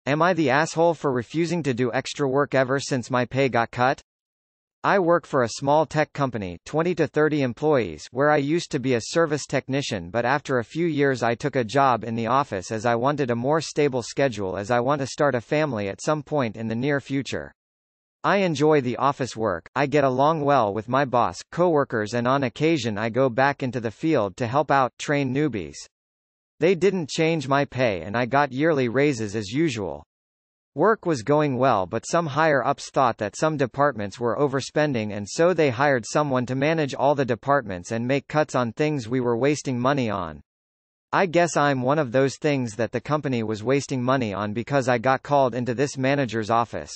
Am I the asshole for refusing to do extra work ever since my pay got cut? I work for a small tech company, 20 to 30 employees, where I used to be a service technician, but after a few years I took a job in the office as I wanted a more stable schedule, as I want to start a family at some point in the near future. I enjoy the office work, I get along well with my boss, coworkers, and on occasion I go back into the field to help out, train newbies. They didn't change my pay and I got yearly raises as usual. Work was going well, but some higher-ups thought that some departments were overspending, and so they hired someone to manage all the departments and make cuts on things we were wasting money on. I guess I'm one of those things that the company was wasting money on because I got called into this manager's office.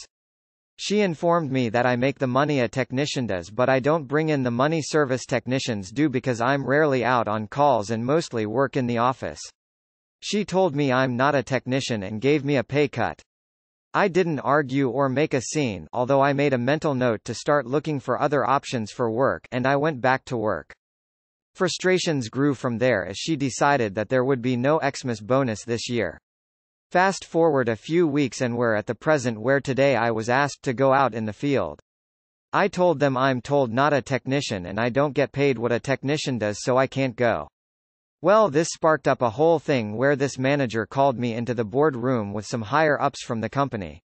She informed me that I make the money a technician does, but I don't bring in the money service technicians do because I'm rarely out on calls and mostly work in the office. She told me I'm not a technician and gave me a pay cut. I didn't argue or make a scene, although I made a mental note to start looking for other options for work, and I went back to work. Frustrations grew from there as she decided that there would be no Xmas bonus this year. Fast forward a few weeks and we're at the present where today I was asked to go out in the field. I told them I'm told not a technician and I don't get paid what a technician does, so I can't go. Well, this sparked up a whole thing where this manager called me into the board room with some higher-ups from the company.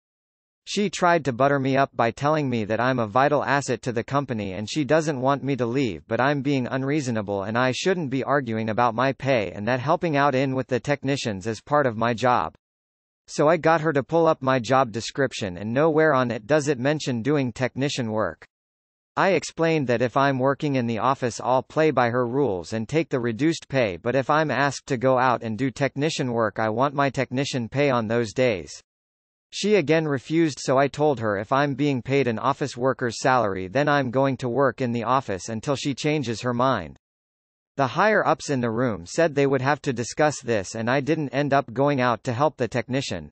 She tried to butter me up by telling me that I'm a vital asset to the company and she doesn't want me to leave, but I'm being unreasonable and I shouldn't be arguing about my pay and that helping out in with the technicians is part of my job. So I got her to pull up my job description and nowhere on it does it mention doing technician work. I explained that if I'm working in the office I'll play by her rules and take the reduced pay, but if I'm asked to go out and do technician work I want my technician pay on those days. She again refused, so I told her if I'm being paid an office worker's salary then I'm going to work in the office until she changes her mind. The higher-ups in the room said they would have to discuss this and I didn't end up going out to help the technician.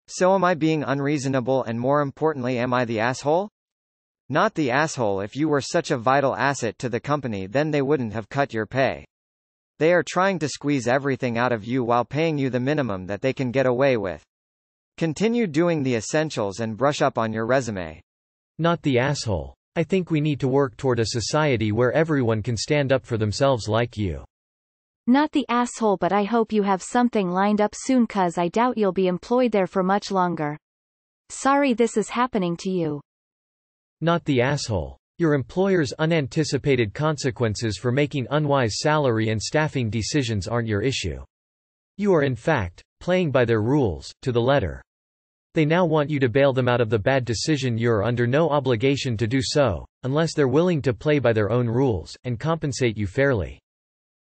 So am I being unreasonable, and more importantly, am I the asshole? Not the asshole. If you were such a vital asset to the company then they wouldn't have cut your pay. They are trying to squeeze everything out of you while paying you the minimum that they can get away with. Continue doing the essentials and brush up on your resume. Not the asshole. I think we need to work toward a society where everyone can stand up for themselves like you. Not the asshole, but I hope you have something lined up soon, cause I doubt you'll be employed there for much longer. Sorry this is happening to you. Not the asshole. Your employer's unanticipated consequences for making unwise salary and staffing decisions aren't your issue. You are in fact playing by their rules, to the letter. They now want you to bail them out of the bad decision. You're under no obligation to do so, unless they're willing to play by their own rules, and compensate you fairly.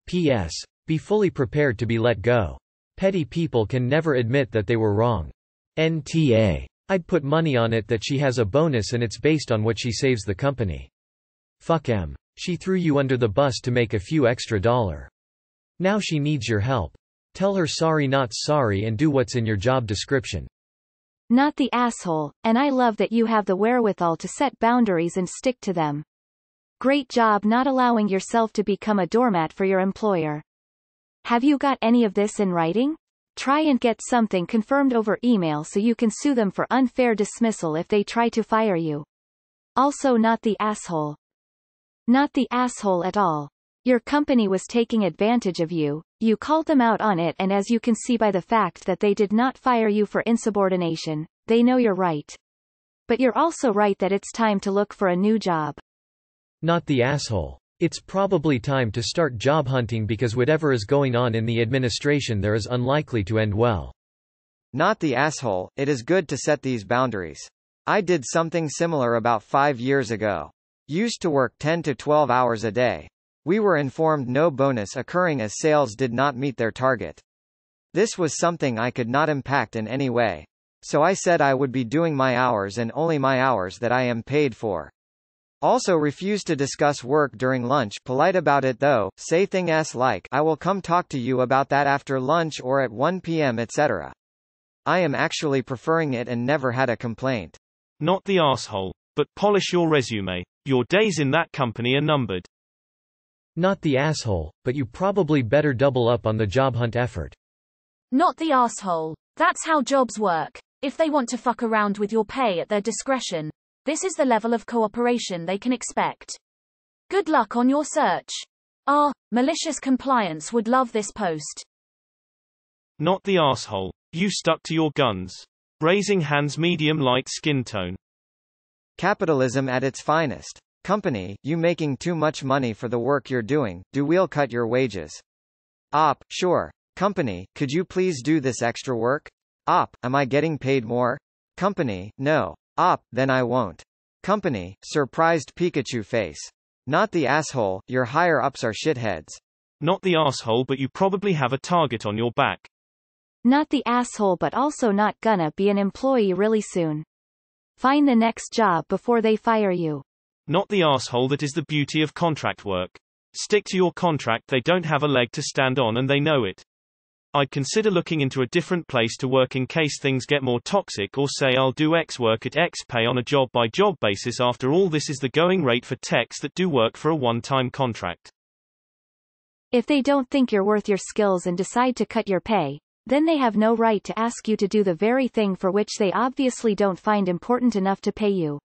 P.S. Be fully prepared to be let go. Petty people can never admit that they were wrong. NTA. I'd put money on it that she has a bonus and it's based on what she saves the company. Fuck em. She threw you under the bus to make a few extra $. Now she needs your help. Tell her sorry not sorry and do what's in your job description. Not the asshole, and I love that you have the wherewithal to set boundaries and stick to them. Great job not allowing yourself to become a doormat for your employer. Have you got any of this in writing? Try and get something confirmed over email so you can sue them for unfair dismissal if they try to fire you. Also not the asshole. Not the asshole at all. Your company was taking advantage of you, you called them out on it, and as you can see by the fact that they did not fire you for insubordination, they know you're right. But you're also right that it's time to look for a new job. Not the asshole. It's probably time to start job hunting because whatever is going on in the administration there is unlikely to end well. Not the asshole. It is good to set these boundaries. I did something similar about 5 years ago. Used to work 10 to 12 hours a day. We were informed no bonus occurring as sales did not meet their target. This was something I could not impact in any way. So I said I would be doing my hours and only my hours that I am paid for. Also refused to discuss work during lunch. Polite about it though, say things like, I will come talk to you about that after lunch or at 1 p.m. etc. I am actually preferring it and never had a complaint. Not the asshole, but polish your resume. Your days in that company are numbered. Not the asshole, but you probably better double up on the job hunt effort. Not the asshole. That's how jobs work. If they want to fuck around with your pay at their discretion, this is the level of cooperation they can expect. Good luck on your search. Malicious compliance would love this post. Not the asshole. You stuck to your guns. Raising hands, medium light skin tone. Capitalism at its finest. Company, you making too much money for the work you're doing, we'll cut your wages. Op, sure. Company, could you please do this extra work? Op, am I getting paid more? Company, no. Op, then I won't. Company, surprised Pikachu face. Not the asshole, your higher ups are shitheads. Not the asshole, but you probably have a target on your back. Not the asshole, but also not gonna be an employee really soon. Find the next job before they fire you. Not the asshole, that is the beauty of contract work. Stick to your contract, they don't have a leg to stand on and they know it. I'd consider looking into a different place to work in case things get more toxic, or say I'll do X work at X pay on a job-by-job basis. After all, this is the going rate for techs that do work for a one-time contract. If they don't think you're worth your skills and decide to cut your pay, then they have no right to ask you to do the very thing for which they obviously don't find important enough to pay you.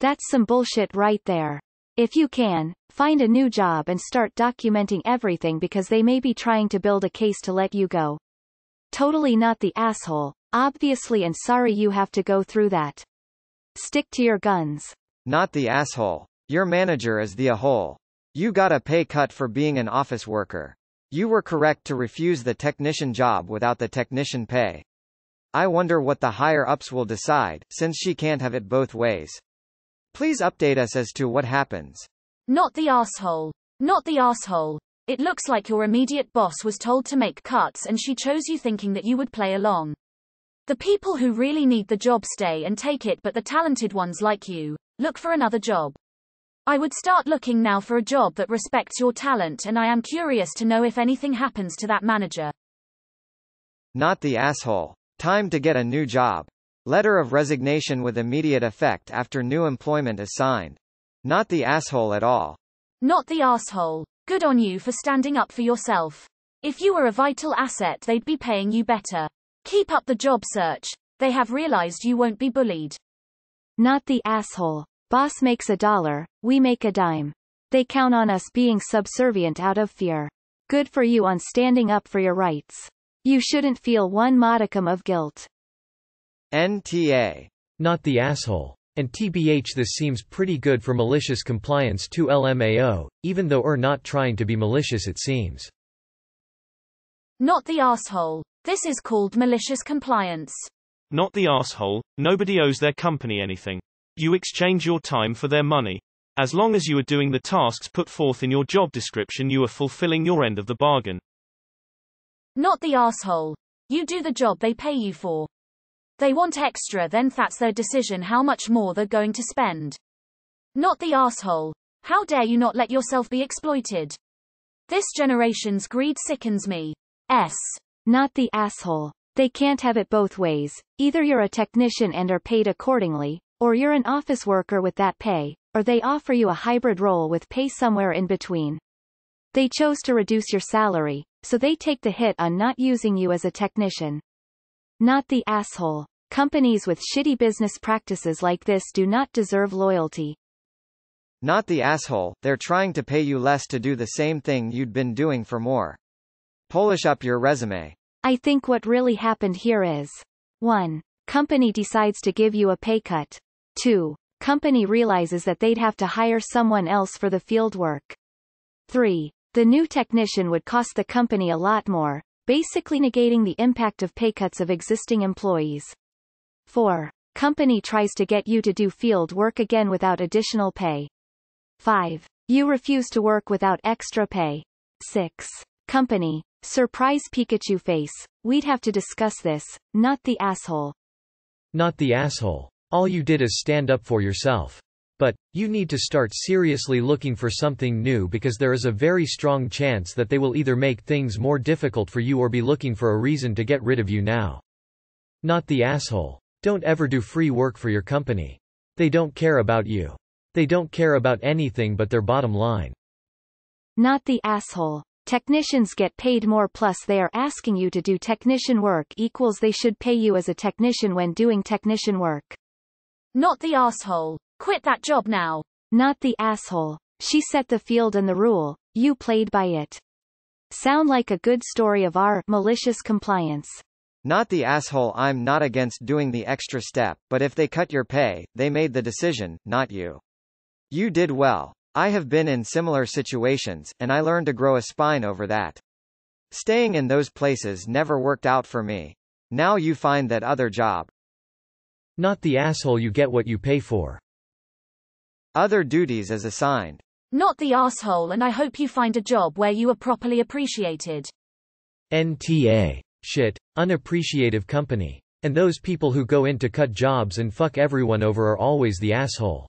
That's some bullshit right there. If you can, find a new job and start documenting everything, because they may be trying to build a case to let you go. Totally not the asshole, obviously, and sorry you have to go through that. Stick to your guns. Not the asshole. Your manager is the a-hole. You got a pay cut for being an office worker. You were correct to refuse the technician job without the technician pay. I wonder what the higher-ups will decide, since she can't have it both ways. Please update us as to what happens. Not the asshole. Not the asshole. It looks like your immediate boss was told to make cuts and she chose you thinking that you would play along. The people who really need the job stay and take it, but the talented ones like you, look for another job. I would start looking now for a job that respects your talent, and I am curious to know if anything happens to that manager. Not the asshole. Time to get a new job. Letter of resignation with immediate effect after new employment is signed. Not the asshole at all. Not the asshole. Good on you for standing up for yourself. If you were a vital asset, they'd be paying you better. Keep up the job search. They have realized you won't be bullied. Not the asshole. Boss makes $1, we make a dime. They count on us being subservient out of fear. Good for you on standing up for your rights. You shouldn't feel one modicum of guilt. NTA. Not the asshole. And TBH, this seems pretty good for malicious compliance to LMAO, even though we're not trying to be malicious, it seems. Not the asshole. This is called malicious compliance. Not the asshole. Nobody owes their company anything. You exchange your time for their money. As long as you are doing the tasks put forth in your job description, you are fulfilling your end of the bargain. Not the asshole. You do the job they pay you for. They want extra, then that's their decision how much more they're going to spend. Not the asshole. How dare you not let yourself be exploited? This generation's greed sickens me. Not the asshole. They can't have it both ways. Either you're a technician and are paid accordingly, or you're an office worker with that pay, or they offer you a hybrid role with pay somewhere in between. They chose to reduce your salary, so they take the hit on not using you as a technician. Not the asshole. Companies with shitty business practices like this do not deserve loyalty. Not the asshole. They're trying to pay you less to do the same thing you'd been doing for more. Polish up your resume. I think what really happened here is 1. Company decides to give you a pay cut. 2. Company realizes that they'd have to hire someone else for the field work. 3. The new technician would cost the company a lot more, basically negating the impact of pay cuts of existing employees. 4. Company tries to get you to do field work again without additional pay. 5. You refuse to work without extra pay. 6. Company, surprise Pikachu face, we'd have to discuss this, not the asshole. Not the asshole. All you did is stand up for yourself. But, you need to start seriously looking for something new, because there is a very strong chance that they will either make things more difficult for you or be looking for a reason to get rid of you now. Not the asshole. Don't ever do free work for your company. They don't care about you. They don't care about anything but their bottom line. Not the asshole. Technicians get paid more plus they are asking you to do technician work equals they should pay you as a technician when doing technician work. Not the asshole. Quit that job now. Not the asshole. She set the field and the rule, you played by it. Sound like a good story of our malicious compliance. Not the asshole. I'm not against doing the extra step, but if they cut your pay, they made the decision, not you. You did well. I have been in similar situations, and I learned to grow a spine over that. Staying in those places never worked out for me. Now you find that other job. Not the asshole. You get what you pay for. Other duties as assigned. Not the asshole, and I hope you find a job where you are properly appreciated. NTA. Shit. Unappreciative company. And those people who go in to cut jobs and fuck everyone over are always the asshole.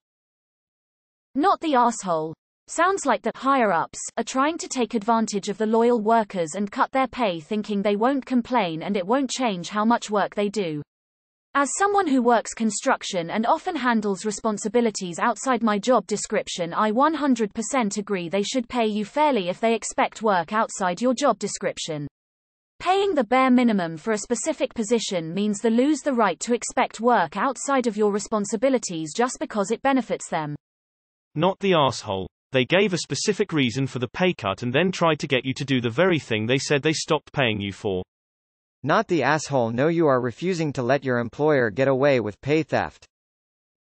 Not the asshole. Sounds like the higher-ups are trying to take advantage of the loyal workers and cut their pay thinking they won't complain and it won't change how much work they do. As someone who works construction and often handles responsibilities outside my job description, I 100% agree they should pay you fairly if they expect work outside your job description. Paying the bare minimum for a specific position means they lose the right to expect work outside of your responsibilities just because it benefits them. Not the asshole. They gave a specific reason for the pay cut and then tried to get you to do the very thing they said they stopped paying you for. Not the asshole. No, you are refusing to let your employer get away with pay theft.